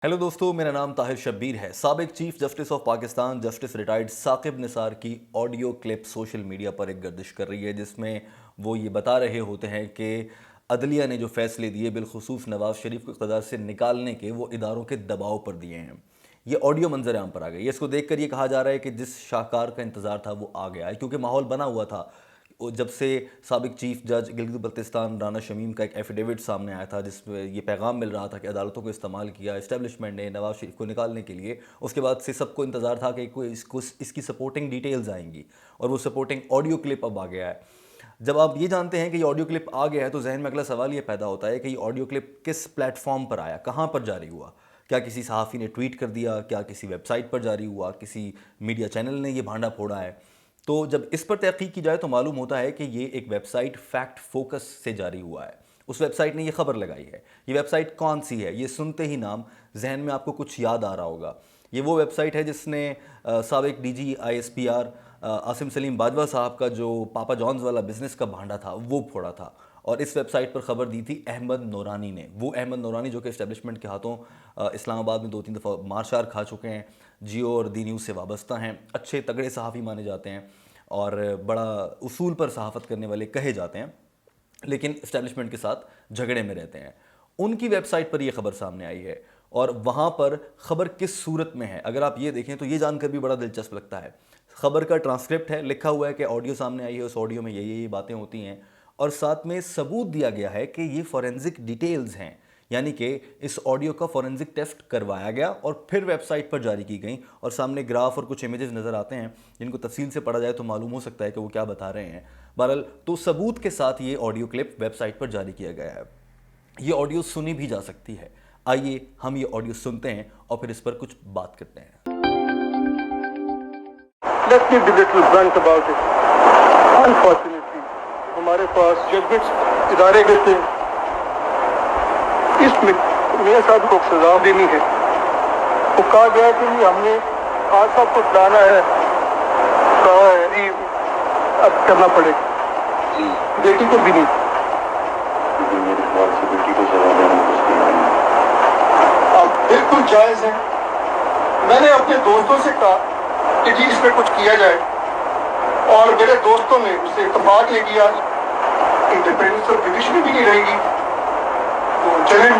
Hello दोस्तों, मेरा नाम ताहिर शब्बीर है। साबिक chief justice of Pakistan justice retired Saqib Nisar की ऑडियो क्लिप सोशल मीडिया पर एक गर्दिश कर रही है, जिसमें वो ये बता रहे होते हैं कि अदलिया ने जो फैसले दिए बिलखुसूस नवाज शरीफ को इक़्तिदार से निकालने के, वो इदारों के दबाव पर दिए हैं। ये ऑडियो मंजर आम पर आ गई। इसको देखकर ये कहा जा रहा है कि जिस शाहकार का इंतज़ार था वो आ गया है, क्योंकि माहौल बना हुआ था जब से साबिक चीफ जज गिलगित बल्तिस्तान राना शमीम का एक एफिडेविट सामने आया था, जिसमें ये पैगाम मिल रहा था कि अदालतों को इस्तेमाल किया इस्टेब्लिशमेंट ने नवाज शरीफ को निकालने के लिए। उसके बाद से सबको इंतज़ार था कि इसकी सपोर्टिंग डिटेल्स आएंगी, और वो सपोर्टिंग ऑडियो क्लिप अब आ गया है। जब आप ये जानते हैं कि ये ऑडियो क्लिप आ गया है, तो जहन में अगला सवाल ये पैदा होता है कि ये ऑडियो क्लिप किस प्लेटफॉर्म पर आया, कहाँ पर जारी हुआ। क्या किसी सहाफ़ी ने ट्वीट कर दिया, क्या किसी वेबसाइट पर जारी हुआ, किसी मीडिया चैनल ने ये भांडा फोड़ा है। तो जब इस पर तहकीक की जाए तो मालूम होता है कि ये एक वेबसाइट फैक्ट फोकस से जारी हुआ है। उस वेबसाइट ने ये खबर लगाई है। ये वेबसाइट कौन सी है? ये सुनते ही नाम जहन में आपको कुछ याद आ रहा होगा। ये वो वेबसाइट है जिसने साबिक डीजी ISPR आसिम सलीम बाजवा साहब का जो पापा जॉन्स वाला बिज़नेस का भांडा था वो फोड़ा था। और इस वेबसाइट पर ख़बर दी थी अहमद नूरानी ने। वो अहमद नूरानी जो कि इस्टेब्लिशमेंट के हाथों इस्लामाबाद में 2-3 दफ़ा मार खा चुके हैं, जियो और दी न्यूज़ से वाबस्ता हैं, अच्छे तगड़े सहाफ़ी माने जाते हैं और बड़ा उसूल पर सहाफ़त करने वाले कहे जाते हैं, लेकिन इस्टेब्लिशमेंट के साथ झगड़े में रहते हैं। उनकी वेबसाइट पर यह खबर सामने आई है, और वहाँ पर ख़बर किस सूरत में है अगर आप ये देखें तो ये जानकर भी बड़ा दिलचस्प लगता है। ख़बर का ट्रांसक्रिप्ट है, लिखा हुआ है कि ऑडियो सामने आई है, उस ऑडियो में ये बातें होती हैं, और साथ में सबूत दिया गया है कि ये फॉरेंसिक डिटेल्स हैं, यानी कि इस ऑडियो का फॉरेंसिक टेस्ट करवाया गया और फिर वेबसाइट पर जारी की गई, और सामने ग्राफ और कुछ इमेजेस नज़र आते हैं जिनको तफसील से पढ़ा जाए तो मालूम हो सकता है कि वो क्या बता रहे हैं। बहरहाल तो सबूत के साथ ये ऑडियो क्लिप वेबसाइट पर जारी किया गया है। ये ऑडियो सुनी भी जा सकती है। आइए हम ये ऑडियो सुनते हैं और फिर इस पर कुछ बात करते हैं। Let me be little blunt about it. Unfortunately, हमारे पास जजमेंट्स इदारे में थे, इसमें मियां साहब को सजा देनी है। वो कहा गया कि हमने आज साहब को लाना है, कहा है जी अब करना पड़ेगा, बेटी को भी नहीं। मेरे ख्याल से बेटी को सजा देना अब बिल्कुल जायज़ है। मैंने अपने दोस्तों से कहा कि जी इसमें कुछ किया जाए, और मेरे दोस्तों ने उससे इत्तेफाक ये किया, इंडिपेंडेंस और जुडिशरी भी नहीं रहेगी, तो चलें।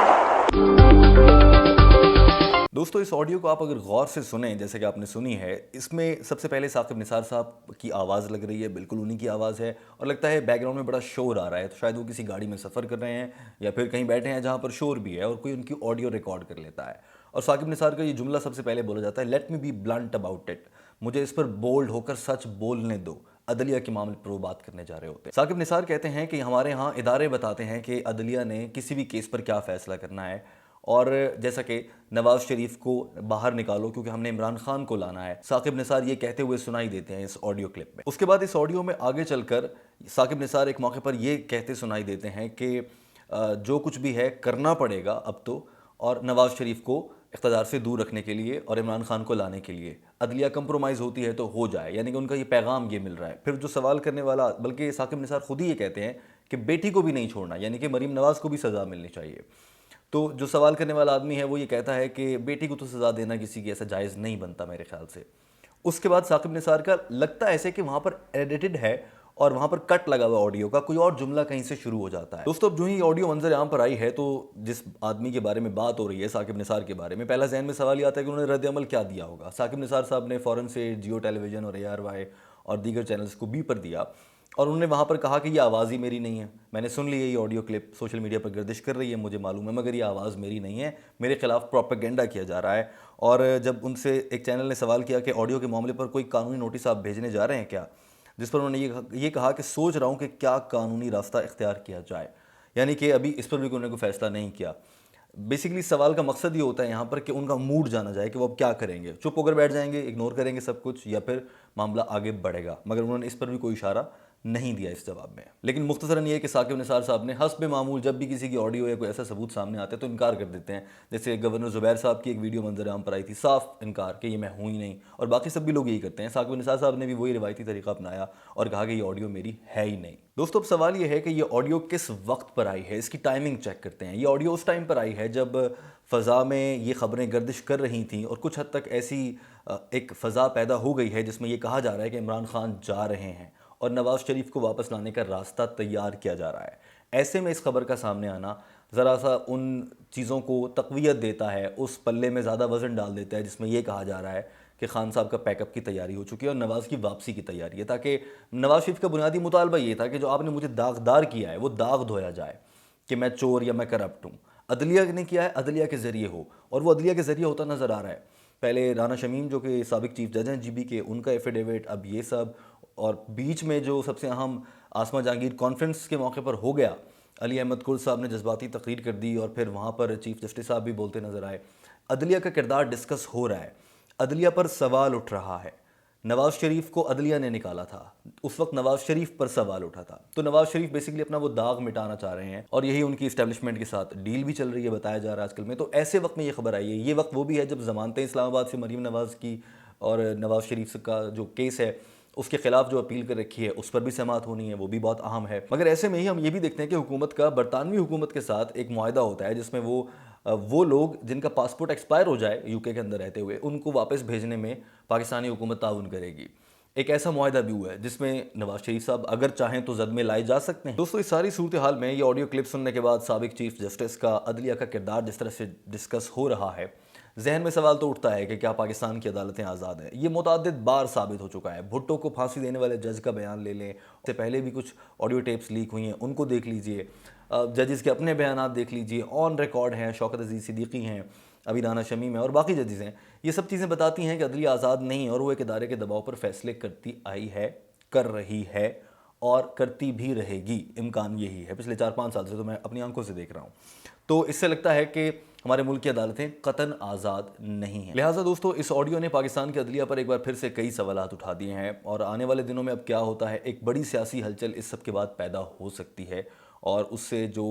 दोस्तों, इस ऑडियो को आप अगर गौर से सुने, जैसे कि आपने सुनी है, इसमें सबसे पहले साकिब निसार साहब की आवाज़ लग रही है, बिल्कुल उन्हीं की आवाज़ है, और लगता है बैकग्राउंड में बड़ा शोर आ रहा है। तो शायद वो किसी गाड़ी में सफ़र कर रहे हैं या फिर कहीं बैठे हैं जहाँ पर शोर भी है, और कोई उनकी ऑडियो रिकॉर्ड कर लेता है। और साकिब निसार का ये जुमला सबसे पहले बोला जाता है, let me be blunt about it, मुझे इस पर बोल्ड होकर सच बोलने दो। अदलिया के मामले पर वो बात करने जा रहे होते हैं। साकिब निसार कहते हैं कि हमारे यहाँ इदारे बताते हैं कि अदलिया ने किसी भी केस पर क्या फ़ैसला करना है, और जैसा कि नवाज़ शरीफ को बाहर निकालो क्योंकि हमने इमरान खान को लाना है, साकिब निसार ये कहते हुए सुनाई देते हैं इस ऑडियो क्लिप में। उसके बाद इस ऑडियो में आगे चलकर साकिब निसार एक मौके पर ये कहते सुनाई देते हैं कि जो कुछ भी है करना पड़ेगा अब तो, और नवाज़ शरीफ को इक़्तिदार से दूर रखने के लिए और इमरान खान को लाने के लिए अदलिया कंप्रोमाइज़ होती है तो हो जाए, यानी कि उनका ये पैगाम ये मिल रहा है। फिर जो सवाल करने वाला, बल्कि साकिब निसार खुद ही ये कहते हैं कि बेटी को भी नहीं छोड़ना, यानी कि मरीम नवाज़ को भी सज़ा मिलनी चाहिए। तो जो सवाल करने वाला आदमी है वो ये कहता है कि बेटी को तो सज़ा देना किसी की ऐसा जायज़ नहीं बनता मेरे ख्याल से। उसके बाद साकिब निसार का लगता है ऐसे कि वहाँ पर एडिटेड है और वहाँ पर कट लगा हुआ ऑडियो का, कोई और जुमला कहीं से शुरू हो जाता है। दोस्तों, अब जो ही ऑडियो मंजर आम पर आई है, तो जिस आदमी के बारे में बात हो रही है, साकिब निसार के बारे में, पहला जहन में सवाल ये आता है कि उन्होंने रद्द अमल क्या दिया होगा। साकिब निसार साहब ने फ़ौरन से जियो टेलीविज़न और ARY और दीगर चैनल्स को बी पर दिया, और उन्होंने वहाँ पर कहा कि ये आवाज़ ही मेरी नहीं है, मैंने सुन ली है, ये ऑडियो क्लिप सोशल मीडिया पर गर्दिश कर रही है, मुझे मालूम है, मगर ये आवाज़ मेरी नहीं है, मेरे खिलाफ प्रोपेगेंडा किया जा रहा है। और जब उनसे एक चैनल ने सवाल किया कि ऑडियो के मामले पर कोई कानूनी नोटिस आप भेजने जा रहे हैं क्या, जिस पर उन्होंने ये कहा कि सोच रहा हूँ कि क्या कानूनी रास्ता इख्तियार किया जाए, यानी कि अभी इस पर भी उन्होंने कोई फैसला नहीं किया। बेसिकली सवाल का मकसद ये होता है यहाँ पर कि उनका मूड जाना जाए कि वो अब क्या करेंगे, चुप होकर बैठ जाएंगे, इग्नोर करेंगे सब कुछ, या फिर मामला आगे बढ़ेगा, मगर उन्होंने इस पर भी कोई इशारा نہیں دیا اس جواب میں. لیکن مختصراً یہ ہے کہ ثاقب نثار صاحب نے حسب معمول جب بھی کسی کی آڈیو یا کوئی ایسا ثبوت سامنے آتا ہے تو انکار کر دیتے ہیں. جیسے گورنر زبیر صاحب کی ایک ویڈیو منظر عام پر آئی تھی، صاف انکار کہ یہ میں ہوں ہی نہیں، اور باقی سب بھی لوگ یہی کرتے ہیں. ثاقب نثار صاحب نے بھی وہی روایتی طریقہ اپنایا اور کہا کہ یہ آڈیو میری ہے ہی نہیں. دوستو اب سوال یہ ہے کہ یہ آڈیو کس وقت پر آئی ہے، اس کی ٹائمنگ چیک کرتے ہیں. یہ آڈیو اس ٹائم پر آئی ہے جب فضا میں یہ خبریں گردش کر رہی تھیں اور کچھ حد تک ایسی ایک فضا پیدا ہو گئی ہے جس میں یہ کہا جا رہا ہے کہ عمران خان جا رہے ہیں اور نواز شریف کو واپس لانے کا راستہ تیار کیا جا رہا ہے. ایسے میں اس خبر کا سامنے آنا ذرا سا ان چیزوں کو تقویت دیتا ہے، اس پلے میں زیادہ وزن ڈال دیتا ہے جس میں یہ کہا جا رہا ہے کہ خان صاحب کا پیک اپ کی تیاری ہو چکی ہے اور نواز کی واپسی کی تیاری ہے، تاکہ نواز شریف کا بنیادی مطالبہ یہ تھا کہ جو آپ نے مجھے داغدار کیا ہے وہ داغ دھویا جائے کہ میں چور یا میں کرپٹ ہوں. عدلیہ نے کیا ہے، عدلیہ کے ذریعے ہو، اور وہ عدلیہ کے ذریعے ہوتا نظر آ رہا ہے. پہلے رانا شمیم جو کہ سابق چیف جج ہیں جی بی کے، ان کا ایفیڈیوٹ، اب یہ سب، اور بیچ میں جو سب سے اہم آسما جہانگیر کانفرنس کے موقع پر ہو گیا، علی احمد کرد صاحب نے جذباتی تقریر کر دی اور پھر وہاں پر چیف جسٹس صاحب بھی بولتے نظر آئے. عدلیہ کا کردار ڈسکس ہو رہا ہے، عدلیہ پر سوال اٹھ رہا ہے. نواز شریف کو عدلیہ نے نکالا تھا، اس وقت نواز شریف پر سوال اٹھا تھا، تو نواز شریف بیسیکلی اپنا وہ داغ مٹانا چاہ رہے ہیں اور یہی ان کی اسٹیبلشمنٹ کے ساتھ ڈیل بھی چل رہی ہے، بتایا جا رہا ہے آج کل میں. تو ایسے وقت میں یہ خبر آئی ہے. یہ وقت وہ بھی ہے جب ضمانتیں اسلام آباد سے مریم نواز کی اور نواز شریف کا جو کیس ہے اس کے خلاف جو اپیل کر رکھی ہے اس پر بھی سماعت ہونی ہے، وہ بھی بہت اہم ہے. مگر ایسے میں ہی ہم یہ بھی دیکھتے ہیں کہ حکومت کا برطانوی حکومت کے ساتھ ایک معاہدہ ہوتا ہے جس میں وہ لوگ جن کا پاسپورٹ ایکسپائر ہو جائے یو کے اندر رہتے ہوئے، ان کو واپس بھیجنے میں پاکستانی حکومت تعاون کرے گی. ایک ایسا معاہدہ بھی ہوا ہے جس میں نواز شریف صاحب اگر چاہیں تو زد میں لائے جا سکتے ہیں. دوستو اس ساری صورتحال میں یہ آڈیو کلپ سننے کے بعد سابق چیف جسٹس کا عدلیہ کا کردار جس طرح سے ڈسکس ہو رہا ہے، ذہن میں سوال تو اٹھتا ہے کہ کیا پاکستان کی عدالتیں آزاد ہیں؟ یہ متعدد بار ثابت ہو چکا ہے. بھٹو کو پھانسی دینے والے جج کا بیان لے لیں، اس سے پہلے بھی کچھ آڈیو ٹیپس لیک ہوئی ہیں، ان کو دیکھ لیجئے. ججز کے اپنے بیانات دیکھ لیجئے، آن ریکارڈ ہیں. شوکت عزیز صدیقی ہیں، ابھی رانا شمیم ہیں اور باقی ججز ہیں. یہ سب چیزیں بتاتی ہیں کہ عدلیہ آزاد نہیں اور وہ ایک ادارے کے دباؤ پر فیصلے کرتی آئی ہے، کر رہی ہے اور کرتی بھی رہے گی. امکان یہی ہے، پچھلے 4-5 سال سے تو میں اپنی آنکھوں سے دیکھ رہا ہوں. تو اس سے لگتا ہے کہ ہمارے ملک کی عدالتیں قطعاً آزاد نہیں ہیں. لہٰذا دوستو اس آڈیو نے پاکستان کی عدلیہ پر ایک بار پھر سے کئی سوالات اٹھا دیے ہیں، اور آنے والے دنوں میں اب کیا ہوتا ہے، ایک بڑی سیاسی ہلچل اس سب کے بعد پیدا ہو سکتی ہے، اور اس سے جو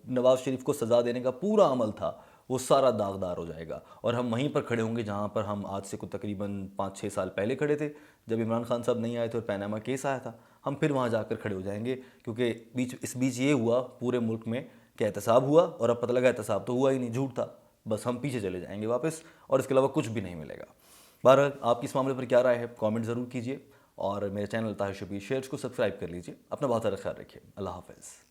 نواز شریف کو سزا دینے کا پورا عمل تھا وہ سارا داغدار ہو جائے گا، اور ہم وہیں پر کھڑے ہوں گے جہاں پر ہم آج سے تقریباً 5-6 سال پہلے کھڑے تھے جب عمران خان صاحب نہیں آئے تھے اور پیناما کیس آیا تھا. ہم پھر وہاں جا کر کھڑے ہو جائیں گے، کیونکہ اس بیچ یہ ہوا پورے ملک میں کہ احتساب ہوا اور اب پتہ لگا احتساب تو ہوا ہی نہیں، جھوٹ تھا. بس ہم پیچھے چلے جائیں گے واپس، اور اس کے علاوہ کچھ بھی نہیں ملے گا. بہرحال آپ کی اس معاملے پر کیا رائے ہے، کامنٹ ضرور کیجیے، اور میرے چینل طاہر شبیر شیئرز کو سبسکرائب کر لیجیے. اپنا بہت سارا خیال رکھیے. اللہ حافظ.